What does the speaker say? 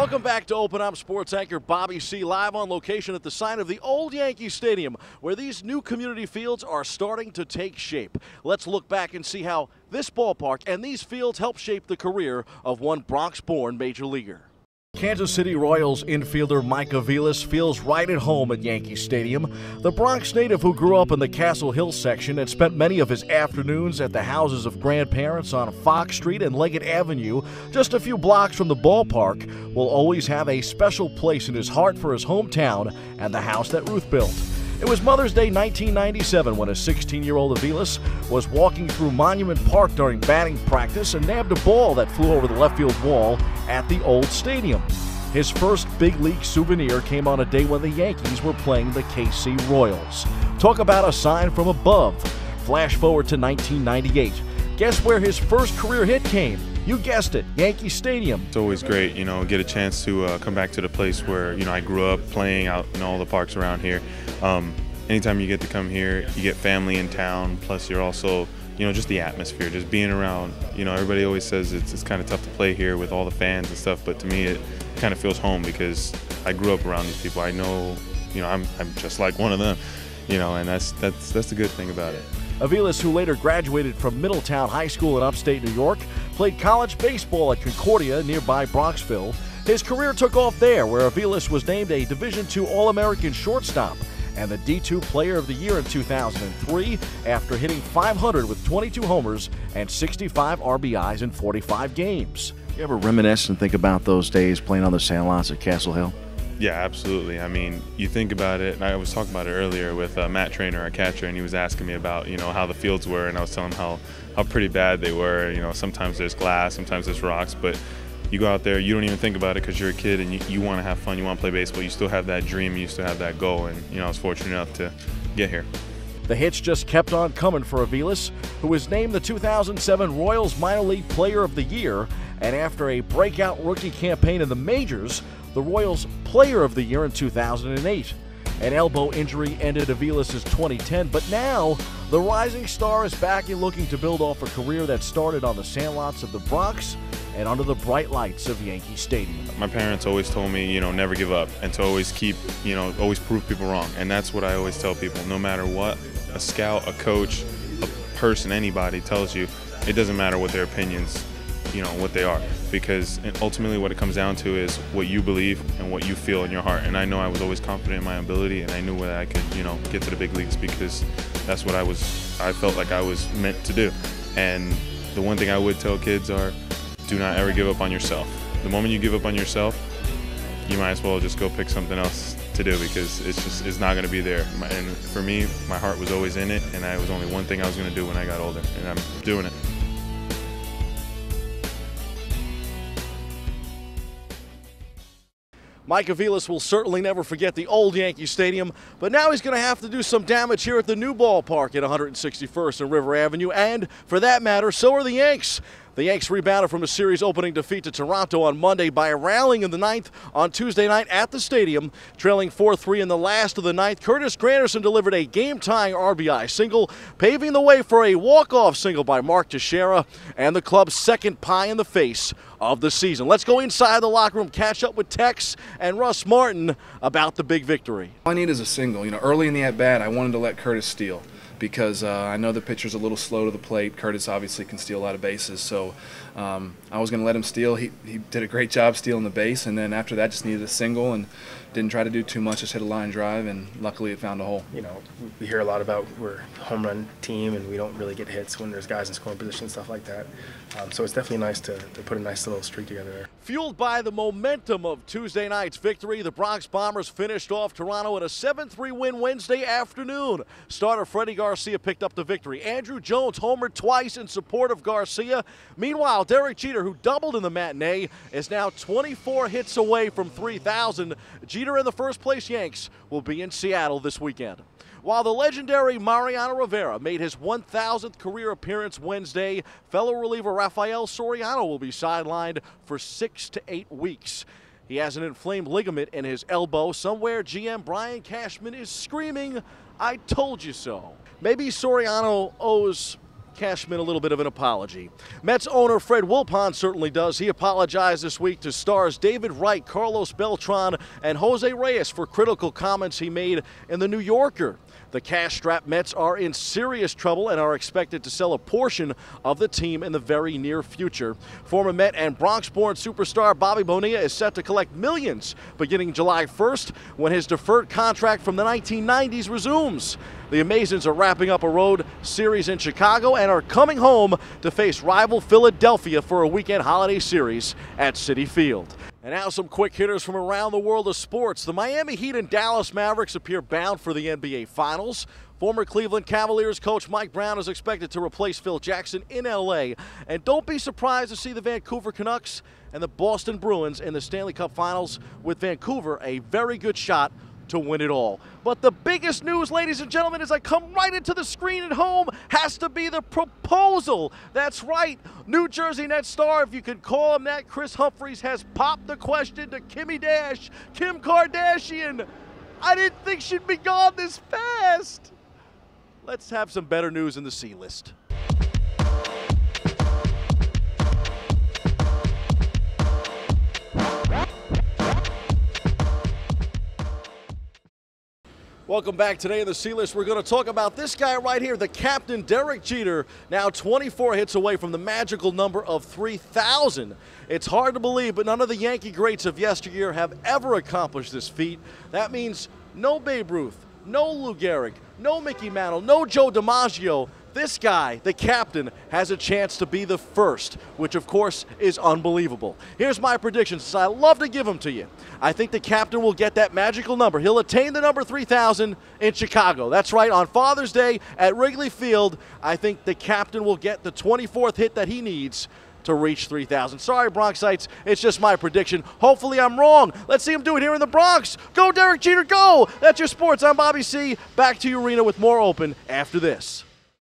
Welcome back to Open Up. Sports anchor Bobby C. live on location at the site of the old Yankee Stadium, where these new community fields are starting to take shape. Let's look back and see how this ballpark and these fields help shape the career of one Bronx-born major leaguer. Kansas City Royals infielder Mike Aviles feels right at home at Yankee Stadium. The Bronx native who grew up in the Castle Hill section and spent many of his afternoons at the houses of grandparents on Fox Street and Leggett Avenue, just a few blocks from the ballpark, will always have a special place in his heart for his hometown and the house that Ruth built. It was Mother's Day 1997 when a 16-year-old Aviles was walking through Monument Park during batting practice and nabbed a ball that flew over the left field wall at the old stadium. His first big league souvenir came on a day when the Yankees were playing the KC Royals. Talk about a sign from above. Flash forward to 1998. Guess where his first career hit came? You guessed it, Yankee Stadium. It's always great, get a chance to come back to the place where, I grew up playing out in all the parks around here. Anytime you get to come here, you get family in town, plus you're also, just the atmosphere, just being around. Everybody always says it's kind of tough to play here with all the fans and stuff, but to me it kind of feels home because I grew up around these people. I know, I'm just like one of them, and that's the good thing about it. Aviles, who later graduated from Middletown High School in upstate New York, played college baseball at Concordia, nearby Bronxville. His career took off there, where Aviles was named a Division II All-American shortstop and the D2 Player of the Year in 2003 after hitting .500 with 22 homers and 65 RBIs in 45 games. You ever reminisce and think about those days playing on the sandlots at Castle Hill? Yeah, absolutely. I mean, you think about it, and I was talking about it earlier with Matt Trainer, our catcher, and he was asking me about, how the fields were, and I was telling him how pretty bad they were. Sometimes there's glass, sometimes there's rocks, but you go out there, you don't even think about it because you're a kid and you want to have fun, you want to play baseball, you still have that dream, you still have that goal, and, I was fortunate enough to get here. The hits just kept on coming for Aviles, who was named the 2007 Royals Minor League Player of the Year, and after a breakout rookie campaign in the majors, the Royals Player of the Year in 2008. An elbow injury ended Aviles' 2010, but now the rising star is back and looking to build off a career that started on the sandlots of the Bronx and under the bright lights of Yankee Stadium. My parents always told me, never give up, and to always keep, always prove people wrong. And that's what I always tell people, no matter what a scout, a coach, a person, anybody tells you, it doesn't matter what their opinions, what they are. Because ultimately what it comes down to is what you believe and what you feel in your heart. And I know I was always confident in my ability, and I knew that I could, get to the big leagues because that's what I felt like I was meant to do. And the one thing I would tell kids are, do not ever give up on yourself. The moment you give up on yourself, you might as well just go pick something else to do because it's not going to be there. And for me, my heart was always in it, and I was only one thing I was going to do when I got older, and I'm doing it. Mike Aviles will certainly never forget the old Yankee Stadium, but now he's going to have to do some damage here at the new ballpark at 161st and River Avenue, and for that matter, so are the Yanks. The Yanks rebounded from a series opening defeat to Toronto on Monday by rallying in the ninth on Tuesday night at the stadium. Trailing 4-3 in the last of the ninth, Curtis Granderson delivered a game-tying RBI single, paving the way for a walk-off single by Mark Teixeira and the club's second pie in the face of the season. Let's go inside the locker room, catch up with Tex and Russ Martin about the big victory. All I need is a single. Early in the at-bat, I wanted to let Curtis steal, because I know the pitcher's a little slow to the plate. Curtis obviously can steal a lot of bases, so I was going to let him steal. He did a great job stealing the base, and then after that just needed a single and didn't try to do too much, just hit a line drive, and luckily it found a hole. We hear a lot about we're a home run team and we don't really get hits when there's guys in scoring position, stuff like that. So it's definitely nice to put a nice little streak together there. Fueled by the momentum of Tuesday night's victory, the Bronx Bombers finished off Toronto in a 7-3 win Wednesday afternoon. Starter Freddie Garcia picked up the victory. Andrew Jones homered twice in support of Garcia. Meanwhile, Derek Jeter, who doubled in the matinee, is now 24 hits away from 3,000. Jeter and the first-place Yanks will be in Seattle this weekend. While the legendary Mariano Rivera made his 1,000th career appearance Wednesday, fellow reliever Rafael Soriano will be sidelined for 6 to 8 weeks. He has an inflamed ligament in his elbow. Somewhere GM Brian Cashman is screaming, "I told you so." Maybe Soriano owes cash him in a little bit of an apology. Mets owner Fred Wilpon certainly does. He apologized this week to stars David Wright, Carlos Beltran, and Jose Reyes for critical comments he made in The New Yorker. The cash-strapped Mets are in serious trouble and are expected to sell a portion of the team in the very near future. Former Met and Bronx-born superstar Bobby Bonilla is set to collect millions beginning July 1st when his deferred contract from the 1990s resumes. The Amazons are wrapping up a road series in Chicago and are coming home to face rival Philadelphia for a weekend holiday series at Citi Field. And now some quick hitters from around the world of sports. The Miami Heat and Dallas Mavericks appear bound for the NBA Finals. Former Cleveland Cavaliers coach Mike Brown is expected to replace Phil Jackson in LA. And don't be surprised to see the Vancouver Canucks and the Boston Bruins in the Stanley Cup Finals, with Vancouver a very good shot to win it all. But the biggest news, ladies and gentlemen, as I come right into the screen at home, has to be the proposal. That's right, New Jersey Net star, if you could call him that, Chris Humphries, has popped the question to Kimmy Dash, Kim Kardashian. I didn't think she'd be gone this fast. Let's have some better news in the C list. Welcome back. Today in the C-List, we're going to talk about this guy right here, the captain, Derek Jeter, now 24 hits away from the magical number of 3,000. It's hard to believe, but none of the Yankee greats of yesteryear have ever accomplished this feat. That means no Babe Ruth, no Lou Gehrig, no Mickey Mantle, no Joe DiMaggio. This guy, the captain, has a chance to be the first, which of course is unbelievable. Here's my prediction, since I love to give them to you. I think the captain will get that magical number. He'll attain the number 3,000 in Chicago. That's right, on Father's Day at Wrigley Field, I think the captain will get the 24th hit that he needs to reach 3,000. Sorry, Bronxites, it's just my prediction. Hopefully I'm wrong. Let's see him do it here in the Bronx. Go, Derek Jeter, go! That's your sports. I'm Bobby C. Back to you, Arena, with more Open after this.